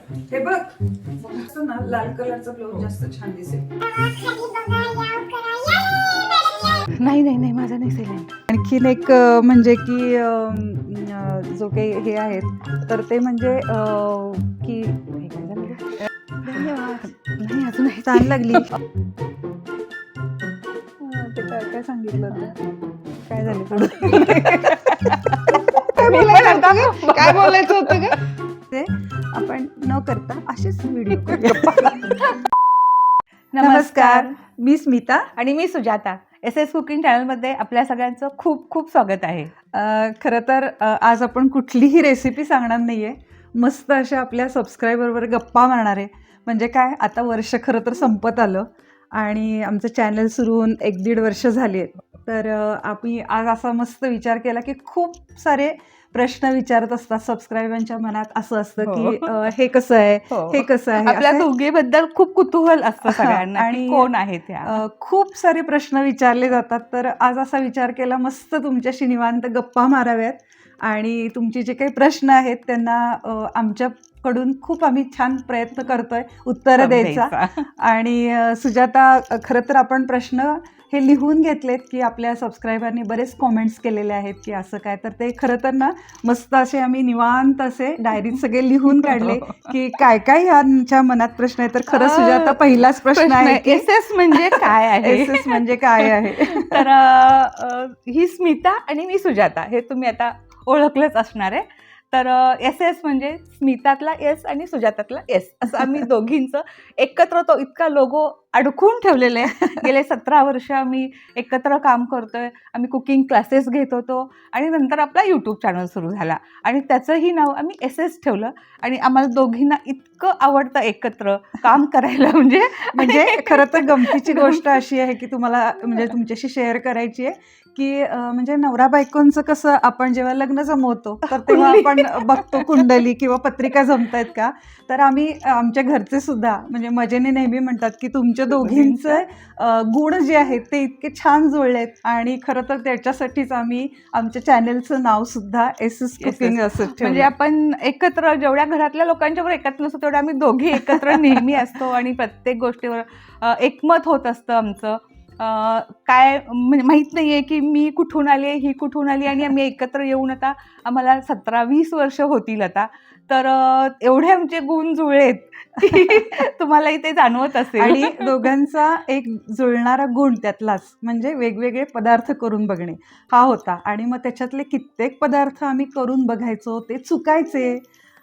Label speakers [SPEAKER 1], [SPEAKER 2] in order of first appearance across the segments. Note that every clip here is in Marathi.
[SPEAKER 1] हे बघ असं ना लाल कलरचा ब्लाऊज जास्त छान दिसेल.
[SPEAKER 2] नाही नाही नाही माझा नाही सेल.
[SPEAKER 1] आणखीन एक म्हणजे की जो काही हे आहेत तर ते म्हणजे की हे काय झालं?
[SPEAKER 2] धन्यवाद. नाही अजून नाही.
[SPEAKER 1] ताण लागली. ते काय काय सांगितलं होतं? काय झालं पुढे?
[SPEAKER 2] काय बोलायचं होतं का?
[SPEAKER 1] ते आपण न करता असेच व्हिडिओ
[SPEAKER 2] नमस्कार.
[SPEAKER 1] मी स्मिता.
[SPEAKER 2] आणि मी सुजाता. SS कुकिंग चॅनलमध्ये आपल्या सगळ्यांचं खूप खूप स्वागत आहे.
[SPEAKER 1] खरं तर आज आपण कुठलीही रेसिपी सांगणार नाहीये. मस्त अशा आपल्या सबस्क्रायबरवर गप्पा मारणार आहे. म्हणजे काय, आता वर्ष खरं तर संपत आलं आणि आमचं चॅनल सुरू होऊन 1-1.5 वर्ष झाली आहेत. तर आम्ही आज असा मस्त विचार केला की खूप सारे प्रश्न विचारत असतात सबस्क्रायबरांच्या मनात. असं असतं की हे कसं आहे, हे कसं आहे,
[SPEAKER 2] आपल्या
[SPEAKER 1] असे
[SPEAKER 2] दोघीबद्दल खूप कुतूहल असतं सगळ्यांना
[SPEAKER 1] आणि
[SPEAKER 2] की कोण आहे त्या.
[SPEAKER 1] खूप सारे प्रश्न विचारले जातात. तर आज असा विचार केला मस्त तुमच्याशी निवांत गप्पा माराव्यात आणि तुमचे जे काही प्रश्न आहेत त्यांना आमच्याकडून खूप आम्ही छान प्रयत्न करतोय उत्तरं द्यायचा. आणि सुजाता, खरं तर आपण प्रश्न हे लिहून घेतलेत की आपल्या सबस्क्रायबरनी बरेच कॉमेंट्स केलेले आहेत की असं काय, तर ते खरं तर ना मस्त असे आम्ही निवांत असे डायरीत सगळे लिहून काढले की काय काय ह्यांच्या मनात प्रश्न आहे. तर खरं सुजाता, पहिलाच प्रश्न आहे की
[SPEAKER 2] SS म्हणजे काय आहे.
[SPEAKER 1] SS म्हणजे काय आहे.
[SPEAKER 2] तर ही स्मिता आणि मी सुजाता हे तुम्ही आता ओळखलंच असणार आहे. तर SS म्हणजे स्मितातला S आणि सुजातातला S असं आम्ही दोघींचं एकत्र तो इतका लोगो अडकून ठेवलेला आहे. गेले 17 वर्ष आम्ही एकत्र काम करतोय. आम्ही कुकिंग क्लासेस घेत होतो आणि नंतर आपला यूट्यूब चॅनल सुरू झाला आणि त्याचंही नाव आम्ही SS ठेवलं. आणि आम्हाला दोघींना इतकं आवडतं एकत्र काम करायला. म्हणजे
[SPEAKER 1] खरं तर गमतीची गोष्ट अशी आहे की तुम्हाला म्हणजे तुमच्याशी शेअर करायची आहे की म्हणजे नवरा बायकोंचं कसं आपण जेव्हा लग्न जमवतो तर तेव्हा आपण बघतो कुंडली किंवा पत्रिका जमतायत का. तर आम्ही आमच्या घरचे सुद्धा म्हणजे मजेने नेहमी म्हणतात की तुमच्या दोघींचे गुण जे आहेत ते इतके छान जुळलेत. आणि खरं तर त्याच्यासाठीच आम्ही आमच्या चॅनेलचं नाव सुद्धा SS कुकिंग असं
[SPEAKER 2] म्हणजे
[SPEAKER 1] ठेवलं.
[SPEAKER 2] आपण एकत्र जेवढ्या घरातल्या लोकांच्यावर एकत्र नसतो तेवढं आम्ही दोघी एकत्र नेहमी असतो आणि प्रत्येक गोष्टीवर एकमत होत असतं आमचं. काय म्हणजे माहीत नाही आहे की मी कुठून आली ही कुठून आली आणि आम्ही एकत्र येऊन आता आम्हाला 17-20 वर्ष होतील आता. तर एवढे आमचे गुण जुळलेत की तुम्हालाही ते जाणवत असेल.
[SPEAKER 1] आणि दोघांचा एक जुळणारा गुण त्यातलाच म्हणजे वेगवेगळे पदार्थ करून बघणे हा होता. आणि मग त्याच्यातले कित्येक पदार्थ आम्ही करून बघायचो, ते चुकायचे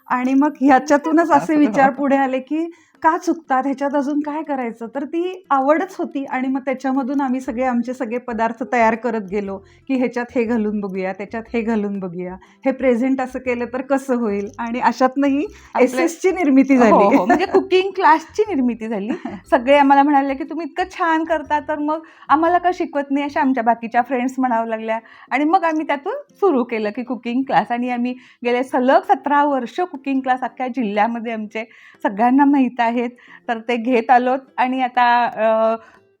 [SPEAKER 1] आणि मग ह्याच्यातूनच असे विचार पुढे आले की का चुकतात, ह्याच्यात अजून काय करायचं. तर ती आवडच होती आणि मग त्याच्यामधून आम्ही आमचे सगळे पदार्थ तयार करत गेलो की ह्याच्यात हे घालून बघूया, त्याच्यात हे घालून बघूया, हे प्रेझेंट असं केलं तर कसं होईल. आणि अशातनंही SS ची निर्मिती झाली.
[SPEAKER 2] हो, म्हणजे कुकिंग क्लासची निर्मिती झाली. सगळे आम्हाला म्हणाले की तुम्ही इतकं छान करता तर मग आम्हाला का शिकवत नाही, अशा आमच्या बाकीच्या फ्रेंड्स म्हणावं लागल्या. आणि मग आम्ही त्यातून सुरू केलं की कुकिंग क्लास. आणि आम्ही गेले सलग 17 वर्ष कुकिंग क्लास अख्ख्या जिल्ह्यामध्ये आमचे सगळ्यांना माहीत आहेत. तर ते घेत आलोत आणि आता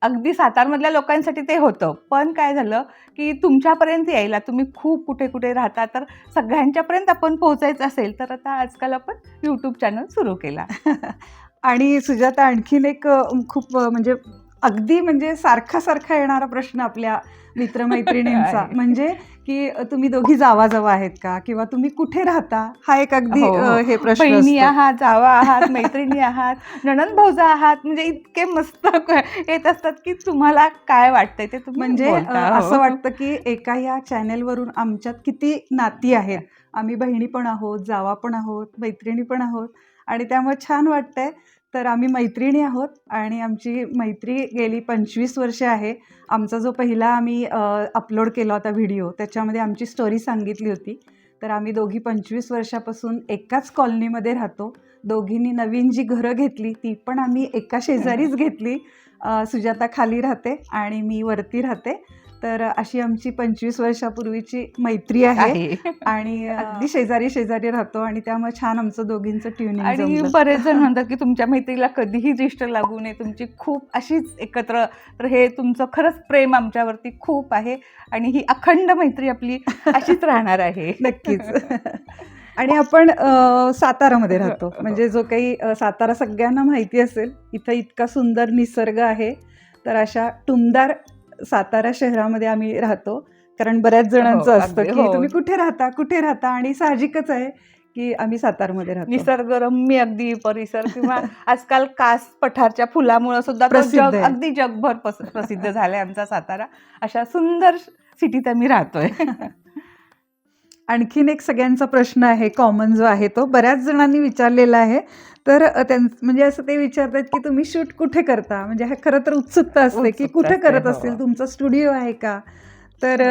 [SPEAKER 2] अगदी सातारमधल्या लोकांसाठी ते होतं. पण काय झालं की तुमच्यापर्यंत यायला, तुम्ही खूप कुठे कुठे राहता, तर सगळ्यांच्यापर्यंत आपण पोहोचायचं असेल तर आता आजकाल आपण यूट्यूब चॅनल सुरू केला.
[SPEAKER 1] आणि सुजाता, आणखीन एक खूप म्हणजे अगदी म्हणजे सारखा येणारा प्रश्न आपल्या मित्रमैत्रिणींचा म्हणजे की तुम्ही दोघी जावा आहेत का, किंवा तुम्ही कुठे राहता, हा एक अगदी हे प्रश्न
[SPEAKER 2] बहिणी
[SPEAKER 1] असतो.
[SPEAKER 2] आहात, जावा आहात, मैत्रिणी आहात, नणंद भाऊजा आहात, म्हणजे इतके मस्त येत असतात की तुम्हाला काय वाटतंय ते तुम्ही
[SPEAKER 1] म्हणजे
[SPEAKER 2] बोलता.
[SPEAKER 1] असं वाटतं की एका या चॅनेलवरून आमच्यात किती नाती आहेत. आम्ही बहिणी पण आहोत, जावा पण आहोत, मैत्रिणी पण आहोत आणि त्यामुळे छान वाटतंय. तर आम्ही मैत्रिणी आहोत आणि आमची मैत्री गेली 25 वर्ष आहे. आमचा जो पहिला आम्ही अपलोड केला होता व्हिडिओ, त्याच्यामध्ये आमची स्टोरी सांगितली होती. तर आम्ही दोघी 25 वर्षापासून एकाच कॉलनीमध्ये राहतो. दोघींनी नवीन जी घरं घेतली ती पण आम्ही एका शेजारीच घेतली. सुजाता खाली राहते आणि मी वरती राहते. तर अशी आमची 25 वर्षापूर्वीची मैत्री आहे. आणि अगदी शेजारी राहतो आणि त्यामुळे छान आमचं दोघींचं ट्युनिंग
[SPEAKER 2] आणि
[SPEAKER 1] जमलं.
[SPEAKER 2] बरेच जण म्हणतात की तुमच्या मैत्रीला कधीही दृष्ट लागू नये, तुमची खूप अशीच एकत्र. तर हे तुमचं खरंच प्रेम आमच्यावरती खूप आहे आणि ही अखंड मैत्री आपली अशीच राहणार आहे.
[SPEAKER 1] नक्कीच. आणि आपण सातारामध्ये राहतो, म्हणजे जो काही सातारा सगळ्यांना माहिती असेल, इथं इतका सुंदर निसर्ग आहे. तर अशा टुमदार सातारा शहरामध्ये आम्ही राहतो. कारण बऱ्याच जणांचं असतं
[SPEAKER 2] अगदी,
[SPEAKER 1] की
[SPEAKER 2] हो.
[SPEAKER 1] तुम्ही कुठे राहता, कुठे राहता, आणि साहजिकच आहे की आम्ही सातारमध्ये राहतो.
[SPEAKER 2] निसर्गरम्य अगदी परिसर किंवा आजकाल कास पठारच्या फुलामुळे सुद्धा तो
[SPEAKER 1] प्रसिद्ध
[SPEAKER 2] जग
[SPEAKER 1] आहे.
[SPEAKER 2] अगदी जगभर प्रसिद्ध झालाय आमचा सातारा. अशा सुंदर सिटीत आम्ही राहतोय.
[SPEAKER 1] आणखीन एक सगळ्यांचा प्रश्न आहे, कॉमन जो आहे, तो बऱ्याच जणांनी विचारलेला आहे. तर म्हणजे असं ते विचारतात की तुम्ही शूट कुठे करता, म्हणजे हा खरं तर उत्सुकता असते की
[SPEAKER 2] उत्सुकता
[SPEAKER 1] कुठे
[SPEAKER 2] असते,
[SPEAKER 1] करत
[SPEAKER 2] हो.
[SPEAKER 1] असतील, तुमचा स्टुडिओ आहे का? तर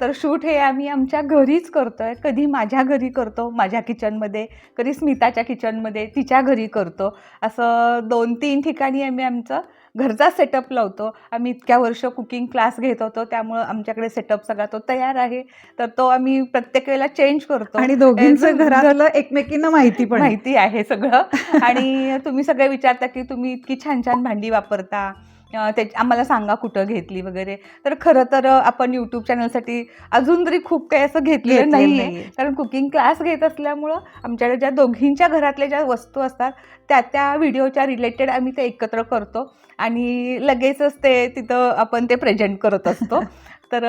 [SPEAKER 2] तर शूट हे आम्ही आमच्या घरीच करतोय. कधी माझ्या घरी करतो, माझ्या किचनमध्ये, कधी स्मिताच्या किचनमध्ये, तिच्या घरी करतो. असं 2-3 ठिकाणी आम्ही आमचं घरचा सेटअप लावतो. आम्ही इतक्या वर्ष कुकिंग क्लास घेत होतो, त्यामुळं आमच्याकडे सेटअप सगळा तो तयार आहे. तर तो आम्ही प्रत्येक वेळेला चेंज करतो.
[SPEAKER 1] आणि दोघींचं घरातलं एकमेकींना माहिती पण आहे.
[SPEAKER 2] माहिती आहे सगळं. आणि तुम्ही सगळे विचारता की तुम्ही इतकी छान छान भांडी वापरता, आम्हाला सांगा कुठं घेतली वगैरे. तर खरं तर आपण यूट्यूब चॅनलसाठी अजून तरी खूप काही असं घेतलेलं नाही आहे, कारण कुकिंग क्लास घेत असल्यामुळं आमच्याकडे ज्या दोघींच्या घरातल्या ज्या वस्तू असतात त्या व्हिडिओच्या रिलेटेड आम्ही ते एकत्र करतो आणि लगेचच ते तिथं आपण ते प्रेझेंट करत असतो. तर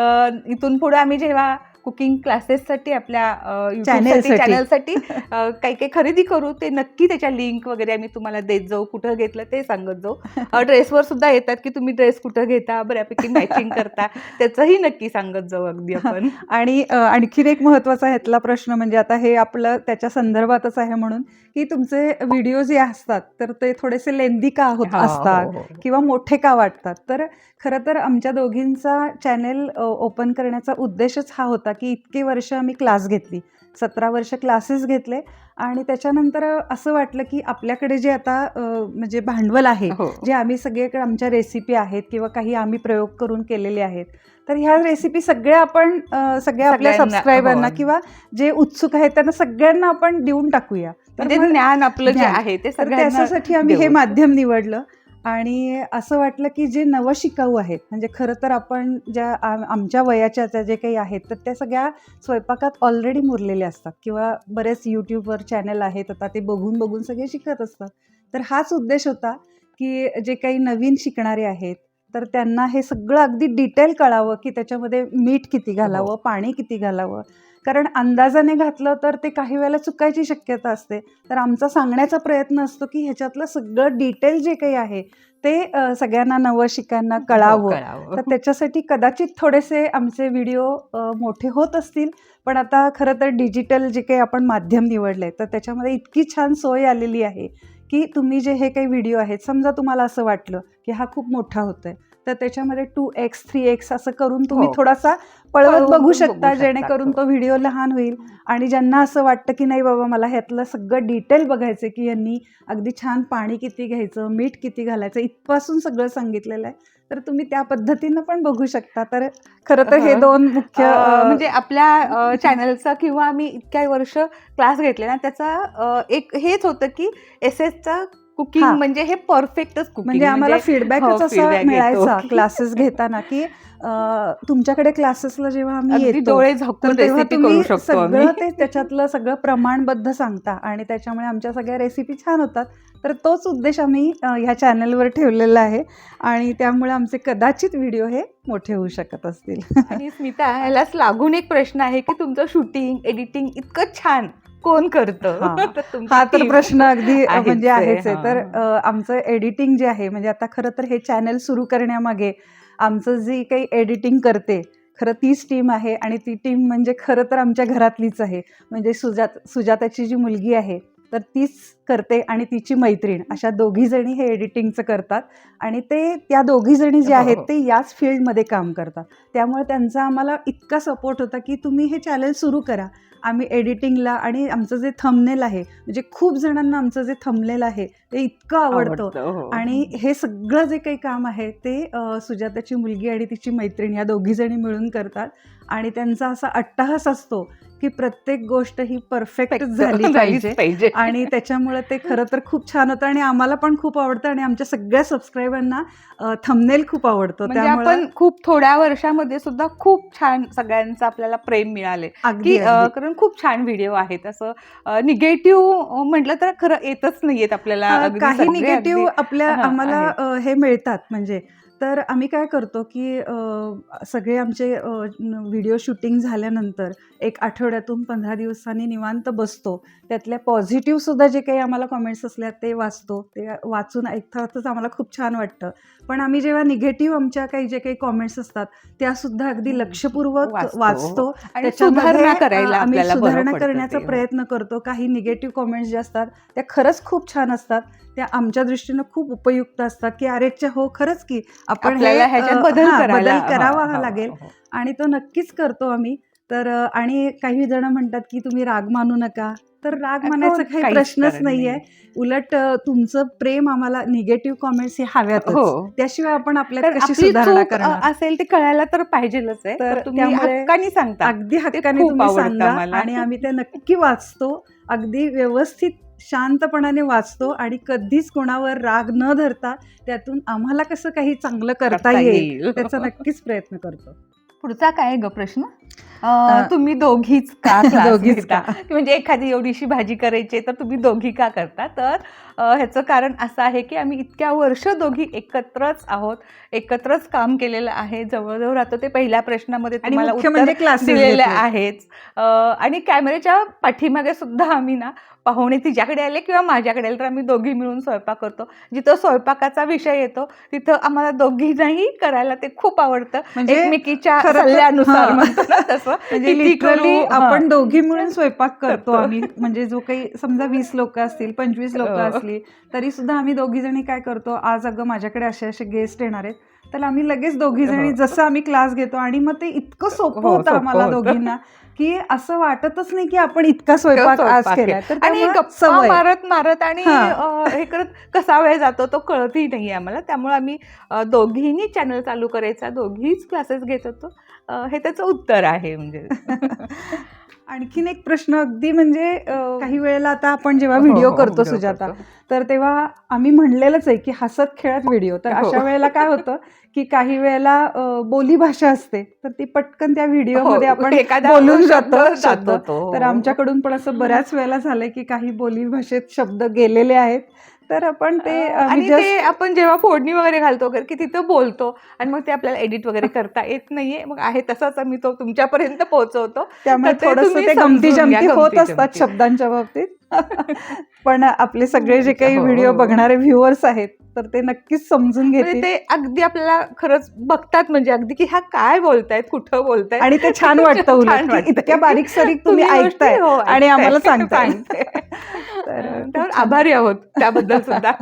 [SPEAKER 2] इथून पुढे आम्ही जेव्हा कुकिंग क्लासेससाठी आपल्या चॅनलसाठी काही काही खरेदी करू, ते नक्की त्याच्या लिंक वगैरे आम्ही तुम्हाला देत जाऊ, कुठं घेतलं ते सांगत जाऊ. ड्रेसवर सुद्धा येतात की तुम्ही ड्रेस कुठं घेता, बऱ्यापैकी मॅचिंग करता, त्याचंही नक्की सांगत जाऊ अगदी आपण.
[SPEAKER 1] आणि आणखीन एक महत्त्वाचा ह्यातला प्रश्न म्हणजे आता हे आपलं त्याच्या संदर्भातच आहे, म्हणून की तुमचे व्हिडिओ जे असतात तर ते थोडेसे लेंदी का असतात किंवा मोठे का वाटतात. तर खरं तर आमच्या दोघींचा चॅनेल ओपन करण्याचा उद्देशच हा होता की इतके वर्ष आम्ही क्लास घेतली, 17 वर्ष क्लासेस घेतले, आणि त्याच्यानंतर असं वाटलं की आपल्याकडे जे आता म्हणजे भांडवल आहे, जे आम्ही सगळीकडे आमच्या रेसिपी आहेत किंवा काही आम्ही प्रयोग करून केलेले आहेत, तर ह्या रेसिपी सगळ्या आपण सगळ्या आपल्या सबस्क्रायबरना किंवा जे उत्सुक आहेत त्यांना सगळ्यांना आपण देऊन टाकूया.
[SPEAKER 2] तर ज्ञान आपलं जे आहे ते
[SPEAKER 1] त्याच्यासाठी आम्ही हे माध्यम निवडलं. आणि असं वाटलं की जे नवशिकाऊ आहेत, म्हणजे खरं तर आपण ज्या आमच्या वयाच्या जे काही आहेत तर त्या सगळ्या स्वयंपाकात ऑलरेडी मुरलेल्या असतात किंवा बरेच यूट्यूबवर चॅनल आहेत, आता ते बघून बघून सगळे शिकत असतात. तर हाच उद्देश होता की जे काही नवीन शिकणारे आहेत तर त्यांना हे सगळं अगदी डिटेल कळावं की त्याच्यामध्ये मीठ किती घालावं, पाणी किती घालावं. कारण अंदाजाने घातलं तर ते काही वेळेला चुकायची शक्यता असते. तर आमचा सांगण्याचा प्रयत्न असतो की ह्याच्यातलं सगळं डिटेल जे काही आहे ते सगळ्यांना नवशिकांना कळावं. तर त्याच्यासाठी कदाचित थोडेसे आमचे व्हिडिओ मोठे होत असतील, पण आता खरं तर डिजिटल जे काही आपण माध्यम निवडलं आहे तर त्याच्यामध्ये इतकी छान सोय आलेली आहे की तुम्ही जे हे काही व्हिडिओ आहेत, समजा तुम्हाला असं वाटलं की हा खूप मोठा होतोय, तर त्याच्यामध्ये 2x 3x असं करून तुम्ही थोडासा पळवत बघू शकता, जेणेकरून तो व्हिडिओ लहान होईल. आणि ज्यांना असं वाटतं की नाही बाबा मला ह्यातलं सगळं डिटेल बघायचं की यांनी अगदी छान पाणी किती घ्यायचं, मीठ किती घालायचं, इथपासून सगळं सांगितलेलं आहे, तर तुम्ही त्या पद्धतीनं पण बघू शकता. तर खरं तर हे दोन मुख्य
[SPEAKER 2] म्हणजे आपल्या चॅनलचा किंवा आम्ही इतक्या वर्ष क्लास घेतले ना, त्याचा एक हेच होतं की SS कुकिंग म्हणजे हे परफेक्टच कुकिंग.
[SPEAKER 1] म्हणजे आम्हाला फीडबॅकच असा मिळायचा क्लासेस घेताना की तुमच्याकडे क्लासेसला जेव्हा आम्ही येतो
[SPEAKER 2] डोळे झाकून
[SPEAKER 1] तेव्हा
[SPEAKER 2] रेसिपी
[SPEAKER 1] तुम्ही
[SPEAKER 2] करू शकतो
[SPEAKER 1] सगळं ते त्याच्यातलं सगळं प्रमाणबद्ध सांगता आणि त्याच्यामुळे आमच्या सगळ्या रेसिपी छान होतात. तर तोच उद्देश आम्ही ह्या चॅनलवर ठेवलेला आहे आणि त्यामुळे आमचे कदाचित व्हिडिओ हे मोठे होऊ शकत असतील.
[SPEAKER 2] आणि स्मिता, ह्यालाच लागून एक प्रश्न आहे की तुमचं शूटिंग एडिटिंग इतकं छान कोण करतं?
[SPEAKER 1] हा तर प्रश्न अगदी म्हणजे आहेच आहे. तर आमचं एडिटिंग जे आहे, म्हणजे आता खरं तर हे चॅनल सुरू करण्यामागे आमचं जी काही एडिटिंग करते खरं तीच टीम आहे आणि ती टीम म्हणजे खरं तर आमच्या घरातलीच आहे. म्हणजे सुजाताची जी मुलगी आहे तर तीच करते आणि तिची मैत्रीण, अशा दोघीजणी हे एडिटिंगचं करतात आणि ते त्या दोघीजणी जे आहेत ते याच फील्डमध्ये काम करतात. त्यामुळे त्यांचा आम्हाला इतका सपोर्ट होता की तुम्ही हे चॅनल सुरू करा, आम्ही एडिटिंगला, आणि आमचं जे थंबनेल आहे, म्हणजे खूप जणांना आमचं जे थंबनेल आहे ते इतकं आवडतं. आणि हे सगळं जे काही काम आहे ते सुजाताची मुलगी आणि तिची मैत्रीण ह्या दोघीजणी मिळून करतात आणि त्यांचा असा अट्टाहास असतो की प्रत्येक गोष्ट ही परफेक्ट झाली पाहिजे आणि त्याच्यामुळे तर ते खरं तर खूप छान होतं आणि आम्हाला पण खूप आवडतं आणि आमच्या सगळ्या सबस्क्रायबरांना थंबनेल खूप आवडतो.
[SPEAKER 2] म्हणजे
[SPEAKER 1] त्यामुळे
[SPEAKER 2] आपण खूप थोड्या वर्षामध्ये सुद्धा खूप छान सगळ्यांचं आपल्याला प्रेम मिळाले
[SPEAKER 1] अगदी
[SPEAKER 2] की
[SPEAKER 1] अगदी
[SPEAKER 2] कारण खूप छान व्हिडिओ आहेत. असं निगेटिव्ह म्हटलं तर खरं येतच नाहीयेत आपल्याला. अगदी
[SPEAKER 1] काही
[SPEAKER 2] सगळे
[SPEAKER 1] निगेटिव्ह
[SPEAKER 2] अगदी
[SPEAKER 1] आपल्या
[SPEAKER 2] हां,
[SPEAKER 1] आम्हाला
[SPEAKER 2] आहेत.
[SPEAKER 1] हे मिळतात म्हणजे. तर आम्ही काय करतो की सगळे आमचे व्हिडिओ शूटिंग झाल्यानंतर एक आठवड्यातून 15 दिवसांनी निवांत बसतो. त्यातल्या पॉझिटिव्ह सुद्धा जे काही आम्हाला कमेंट्स असल्या ते वाचतो. ते वाचून ऐकताच आम्हाला खूप छान वाटतं. पण आम्ही जेव्हा निगेटिव्ह आमच्या काही जे काही कमेंट्स असतात त्यासुद्धा अगदी लक्षपूर्वक वाचतो.
[SPEAKER 2] आणि
[SPEAKER 1] त्याच्यामध्ये
[SPEAKER 2] सुधारणा करायला
[SPEAKER 1] आम्ही
[SPEAKER 2] आपल्याला बरं
[SPEAKER 1] सुधारणा
[SPEAKER 2] पडतं
[SPEAKER 1] करण्याचा
[SPEAKER 2] ते. हो.
[SPEAKER 1] प्रयत्न करतो. काही निगेटिव्ह कमेंट्स ज्या असतात त्या खरंच खूप छान असतात. त्या आमच्या दृष्टीनं खूप उपयुक्त असतात की अरेच्या हो खरंच की आपण हे
[SPEAKER 2] आपल्याला ह्याच्यात बदल करायला
[SPEAKER 1] बदल करावा
[SPEAKER 2] हो,
[SPEAKER 1] लागेल
[SPEAKER 2] हो.
[SPEAKER 1] आणि तो नक्कीच करतो आम्ही. तर आणि काही जण म्हणतात की तुम्ही राग मानू नका. तर राग मानायचा काही
[SPEAKER 2] काहीच
[SPEAKER 1] प्रश्नच
[SPEAKER 2] कारण
[SPEAKER 1] नाहीये. उलट तुमचं प्रेम आम्हाला निगेटिव्ह कमेंट्स हे हव्यातच.
[SPEAKER 2] हो.
[SPEAKER 1] त्याशिवाय आपण आपल्यात
[SPEAKER 2] कारण
[SPEAKER 1] कशी
[SPEAKER 2] आपली
[SPEAKER 1] सुधारणा
[SPEAKER 2] चूक
[SPEAKER 1] करणार?
[SPEAKER 2] असेल ते कळायला तर पाहिजेलच आहे.
[SPEAKER 1] तर
[SPEAKER 2] तर तुम्ही
[SPEAKER 1] त्यामुळे
[SPEAKER 2] हक्कानी सांगता.
[SPEAKER 1] अगदी
[SPEAKER 2] ते
[SPEAKER 1] हक्काने
[SPEAKER 2] खूप
[SPEAKER 1] तुम्ही
[SPEAKER 2] आवडतं
[SPEAKER 1] सांगा
[SPEAKER 2] मला.
[SPEAKER 1] आणि आम्ही ते नक्की वाचतो. अगदी व्यवस्थित शांतपणाने वाचतो आणि कधीच कोणावर राग न धरता त्यातून आम्हाला कसं काही चांगलं करता येईल त्याचा नक्कीच प्रयत्न करतो.
[SPEAKER 2] पुढचा काय ग प्रश्न? तुम्ही दोघीच का क्लास
[SPEAKER 1] दोघीच
[SPEAKER 2] घेता?
[SPEAKER 1] का?
[SPEAKER 2] म्हणजे एखादी एवढीशी भाजी करायची तर तुम्ही दोघी का करता? तर ह्याचं कारण असं आहे की आम्ही इतक्या वर्ष दोघी एकत्रच आहोत. एकत्रच काम केलेलं आहे. जवळ-जवळ राहतो. ते पहिल्या प्रश्नामध्ये
[SPEAKER 1] आणि
[SPEAKER 2] तुम्हाला
[SPEAKER 1] मुख्य
[SPEAKER 2] उत्तर
[SPEAKER 1] म्हणजे क्लासेस
[SPEAKER 2] दिलेलं
[SPEAKER 1] घेतलेत.
[SPEAKER 2] आहेच. आणि कॅमेऱ्याच्या पाठीमागे सुद्धा आम्ही ना पाहुणे तिच्याकडे आले किंवा माझ्याकडे आले तर आम्ही दोघी मिळून स्वयंपाक करतो. जिथं स्वयंपाकाचा विषय येतो तिथं आम्हाला दोघींनाही करायला ते खूप आवडतं.
[SPEAKER 1] म्हणजे
[SPEAKER 2] एकमेकीच्या
[SPEAKER 1] खरं तर
[SPEAKER 2] सल्ल्यानुसार म्हणतो ना तसं.
[SPEAKER 1] म्हणजे
[SPEAKER 2] किती करू?
[SPEAKER 1] लिटरली
[SPEAKER 2] हां.
[SPEAKER 1] आपण दोघी मिळून स्वयंपाक करतो
[SPEAKER 2] करतो.
[SPEAKER 1] आम्ही. म्हणजे जो काही समजा 20 लोकं असतील, 25 लोकं
[SPEAKER 2] हो.
[SPEAKER 1] असली, तरी सुद्धा आम्ही दोघी जणी काय करतो, आज अगं माझ्याकडे असे गेस्ट येणार आहेत. तर आम्ही लगेच दोघी जणी
[SPEAKER 2] हो.
[SPEAKER 1] जसं आम्ही क्लास घेतो आणि मग ते इतकं सोपं
[SPEAKER 2] हो,
[SPEAKER 1] होतं
[SPEAKER 2] सोपं
[SPEAKER 1] आम्हाला
[SPEAKER 2] होतं.
[SPEAKER 1] दोघींना, की असं वाटतच नाही की आपण इतका स्वयंपाक आज
[SPEAKER 2] स्वयंपाक
[SPEAKER 1] केलाय.
[SPEAKER 2] आहे.
[SPEAKER 1] तर
[SPEAKER 2] आणि
[SPEAKER 1] त्यामुळे
[SPEAKER 2] गप्पा
[SPEAKER 1] सवय.
[SPEAKER 2] मारत आणि
[SPEAKER 1] हां.
[SPEAKER 2] हे करत कसा वेळ जातो तो कळतही नाहीये आम्हाला. त्यामुळे आम्ही दोघींनी चॅनल चालू करायचा, दोघीच क्लासेस घेत होतो. हे त्याचं उत्तर आहे म्हणजे.
[SPEAKER 1] आणखीन एक प्रश्न अगदी म्हणजे काही वेळेला आता आपण जेव्हा
[SPEAKER 2] हो,
[SPEAKER 1] व्हिडिओ
[SPEAKER 2] हो,
[SPEAKER 1] करतो
[SPEAKER 2] व्हिडिओ
[SPEAKER 1] सुजाता,
[SPEAKER 2] करतो.
[SPEAKER 1] तर तेव्हा आम्ही म्हणलेलंच आहे की हसत खेळत व्हिडिओ. तर
[SPEAKER 2] हो.
[SPEAKER 1] अशा वेळेला काय होतं की काही वेळेला बोलीभाषा असते तर ती पटकन त्या व्हिडिओमध्ये
[SPEAKER 2] हो,
[SPEAKER 1] आपण
[SPEAKER 2] एखादा
[SPEAKER 1] बोलून
[SPEAKER 2] शब्द
[SPEAKER 1] जातो
[SPEAKER 2] जातो
[SPEAKER 1] शब्द.
[SPEAKER 2] तो.
[SPEAKER 1] तर
[SPEAKER 2] हो.
[SPEAKER 1] आमच्याकडून पण असं बऱ्याच वेळेला झालंय की काही बोलीभाषेत शब्द गेलेले आहेत. तर आपण ते आम्ही
[SPEAKER 2] आणि ते
[SPEAKER 1] जस्ट
[SPEAKER 2] आपण जेव्हा फोडणी वगैरे घालतो वगैरे की तिथं बोलतो आणि मग ते आपल्याला एडिट वगैरे करता येत नाहीये. मग आहे तसाच आम्ही तो तुमच्यापर्यंत पोहोचवतो.
[SPEAKER 1] त्यामुळे
[SPEAKER 2] तर ते
[SPEAKER 1] थोडंसं
[SPEAKER 2] तुम्ही
[SPEAKER 1] ते
[SPEAKER 2] समजून घ्या,
[SPEAKER 1] गमती-जमती होत असतात
[SPEAKER 2] गमती-जमती.
[SPEAKER 1] शब्दांच्या बाबतीत. पण आपले सगळे जे काही
[SPEAKER 2] हो,
[SPEAKER 1] व्हिडिओ
[SPEAKER 2] हो.
[SPEAKER 1] बघणारे व्ह्यूअर्स आहेत, तर ते नक्कीच समजून
[SPEAKER 2] म्हणजे
[SPEAKER 1] घेतील
[SPEAKER 2] ते अगदी आपल्याला खरंच बघतात म्हणजे अगदी की हा काय बोलतायत, कुठं बोलतायत.
[SPEAKER 1] आणि ते छान वाटतं उलट,
[SPEAKER 2] छान
[SPEAKER 1] की
[SPEAKER 2] वाटतंय
[SPEAKER 1] इतक्या
[SPEAKER 2] की
[SPEAKER 1] बारीक-सारीक तुम्ही
[SPEAKER 2] गोष्टी
[SPEAKER 1] ऐकताय
[SPEAKER 2] हो
[SPEAKER 1] आणि आम्हाला
[SPEAKER 2] ऐकताय,
[SPEAKER 1] सांगताय.
[SPEAKER 2] सांगताय.
[SPEAKER 1] तर
[SPEAKER 2] त्यामुळे
[SPEAKER 1] खूप छान.
[SPEAKER 2] आभारी आहोत त्याबद्दल सुद्धा.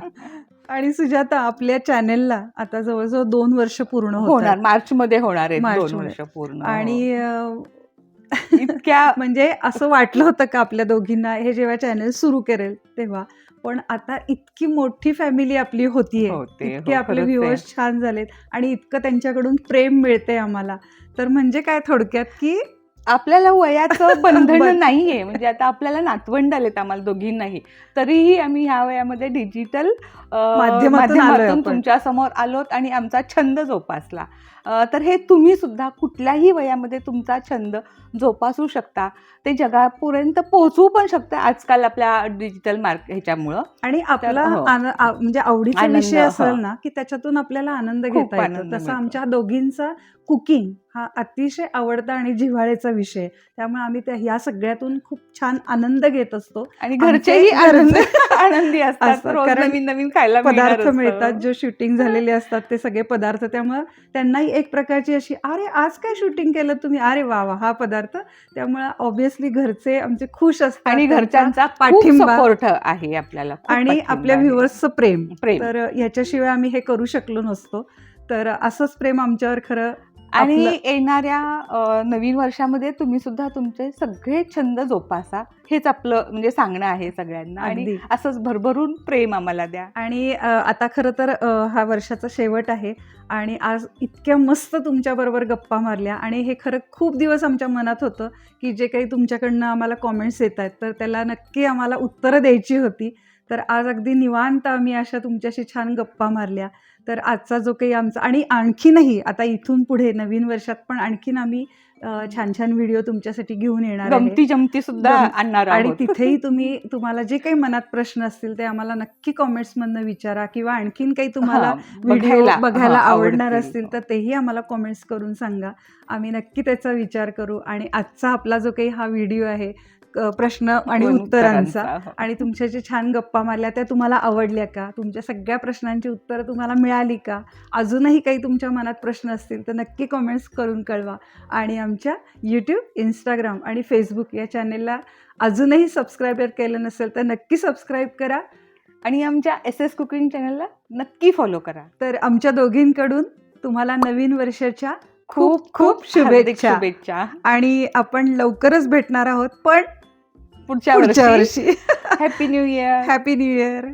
[SPEAKER 1] आणि सुजाता आपल्या चॅनेलला आता जवळ-जवळ 2 वर्ष पूर्ण होतायत.
[SPEAKER 2] होणार मार्चमध्ये होणार आहेत 2
[SPEAKER 1] मार्चमध्ये.
[SPEAKER 2] वर्ष पूर्ण.
[SPEAKER 1] आणि
[SPEAKER 2] हो. इतक्या
[SPEAKER 1] म्हणजे असं वाटलं होतं का आपल्या दोघींना हे जेव्हा चॅनल सुरू करेल तेव्हा, पण आता इतकी मोठी फॅमिली आपली होतीये,
[SPEAKER 2] होते.
[SPEAKER 1] इतके
[SPEAKER 2] हो,
[SPEAKER 1] आपले
[SPEAKER 2] खरंच आहे.
[SPEAKER 1] व्ह्यूअर्स छान झालेत आणि इतकं त्यांच्याकडून प्रेम मिळते आम्हाला. तर म्हणजे काय थोडक्यात की
[SPEAKER 2] आपल्याला वयाचं बंधन
[SPEAKER 1] बरं.
[SPEAKER 2] नाहीये. म्हणजे आता आपल्याला नातवंड आलेत आम्हाला दोघींनाही. तरीही आम्ही ह्या वयामध्ये डिजिटल
[SPEAKER 1] माध्यमातून आलोय आपण.
[SPEAKER 2] तुमच्या समोर आलोत आणि आमचा छंद जोपासला. तर हे तुम्ही सुद्धा कुठल्याही वयामध्ये तुमचा छंद जोपासू शकता. ते जगापर्यंत पोहोचवू पण शकता आजकाल आपल्या डिजिटल ह्याच्यामुळं.
[SPEAKER 1] आणि आपला
[SPEAKER 2] हो.
[SPEAKER 1] म्हणजे आवडीचा
[SPEAKER 2] आनंद,
[SPEAKER 1] विषय असेल
[SPEAKER 2] हं.
[SPEAKER 1] ना, की त्याच्यातून आपल्याला आनंद
[SPEAKER 2] खूप
[SPEAKER 1] घेता येतो.
[SPEAKER 2] आनंद
[SPEAKER 1] तसा
[SPEAKER 2] मिळतो.
[SPEAKER 1] आमच्या दोघींचा कुकिंग हा अतिशय आवडता आणि जिव्हाळ्याचा विषय आहे. त्यामुळे आम्ही ह्या सगळ्यातून खूप छान आनंद घेत असतो.
[SPEAKER 2] आणि
[SPEAKER 1] आमचे
[SPEAKER 2] घरचेही
[SPEAKER 1] घरचे
[SPEAKER 2] आनंदी असतात.
[SPEAKER 1] असतात.
[SPEAKER 2] रोज
[SPEAKER 1] कारण
[SPEAKER 2] नवीन-नवीन खायला मिळणार
[SPEAKER 1] पदार्थ
[SPEAKER 2] असतं.
[SPEAKER 1] मिळतात, जे शूटिंग झालेले असतात ते सगळे पदार्थ. त्यामुळं त्यांनाही एक प्रकारची अशी, "अरे, आज काय शूटिंग केलं तुम्ही? अरे वाह! वाह! हा पदार्थ." त्यामुळं ऑब्व्हियसली घरचे आमचे खुश असतात.
[SPEAKER 2] आणि
[SPEAKER 1] त्यांचा
[SPEAKER 2] घरच्यांचा खूप
[SPEAKER 1] पाठिंबा
[SPEAKER 2] सपोर्ट आहे आपल्याला. खूप
[SPEAKER 1] आणि
[SPEAKER 2] पाठिंबा
[SPEAKER 1] आपल्या
[SPEAKER 2] आहे.
[SPEAKER 1] व्ह्युअर्सचं प्रेम.
[SPEAKER 2] प्रेम.
[SPEAKER 1] तर ह्याच्याशिवाय आम्ही हे करू शकलो नसतो. तर असंच प्रेम आमच्यावर खरं
[SPEAKER 2] आणि
[SPEAKER 1] आपलं.
[SPEAKER 2] येणाऱ्या नवीन वर्षामध्ये तुम्ही सुद्धा तुमचे सगळे छंद जोपासा. हेच आपलं म्हणजे सांगणं आहे सगळ्यांना. आणि
[SPEAKER 1] अगदी.
[SPEAKER 2] असंच भरभरून प्रेम आम्हाला द्या.
[SPEAKER 1] आणि आता खरं तर हा वर्षाचा शेवट आहे आणि आज इतक्या मस्त तुमच्याबरोबर गप्पा मारल्या आणि हे खरं खूप दिवस आमच्या मनात होतं की जे काही तुमच्याकडनं आम्हाला कॉमेंट्स येत आहेत तर त्याला नक्की आम्हाला उत्तरं द्यायची होती. तर आज अगदी निवांत आम्ही अशा तुमच्याशी छान गप्पा मारल्या. तर आजचा जो काही आमचा आणि आणखीनही आता इथून पुढे नवीन वर्षात पण आणखीन आम्ही छान छान व्हिडिओ तुमच्यासाठी घेऊन येणार आहे.
[SPEAKER 2] गमती जमती सुद्धा आणणार
[SPEAKER 1] आणि
[SPEAKER 2] आहोत.
[SPEAKER 1] तिथेही तुम्हाला जे काही मनात प्रश्न असतील ते आम्हाला नक्की कॉमेंट्समधनं विचारा, किंवा आणखीन काही तुम्हाला
[SPEAKER 2] हां,
[SPEAKER 1] व्हिडिओ बघायला
[SPEAKER 2] हां,
[SPEAKER 1] आवडणार
[SPEAKER 2] आवडतील.
[SPEAKER 1] असतील तर तेही आम्हाला कॉमेंट्स करून सांगा. आम्ही नक्की त्याचा विचार करू. आणि आजचा आपला जो काही हा व्हिडिओ आहे प्रश्न आणि उत्तरांचा,
[SPEAKER 2] हो.
[SPEAKER 1] आणि तुमच्या जे छान गप्पा मारल्या त्या तुम्हाला आवडल्या का, तुमच्या सगळ्या प्रश्नांची उत्तरं तुम्हाला मिळाली का, अजूनही काही तुमच्या मनात प्रश्न असतील तर नक्की कॉमेंट्स करून कळवा. आणि आमच्या यूट्यूब, इंस्टाग्राम आणि फेसबुक या चॅनेलला अजूनही सबस्क्राईबर केलं नसेल तर नक्की सबस्क्राईब करा.
[SPEAKER 2] आणि आमच्या SS कुकिंग चॅनलला नक्की फॉलो करा.
[SPEAKER 1] तर आमच्या दोघींकडून तुम्हाला नवीन वर्षाच्या खूप खूप
[SPEAKER 2] हार्दिक
[SPEAKER 1] शुभेच्छा. आणि आपण लवकरच भेटणार आहोत, पण
[SPEAKER 2] पुढच्या
[SPEAKER 1] पुढच्या
[SPEAKER 2] वर्षी
[SPEAKER 1] वर्षी.
[SPEAKER 2] Happy new year.
[SPEAKER 1] Happy new year.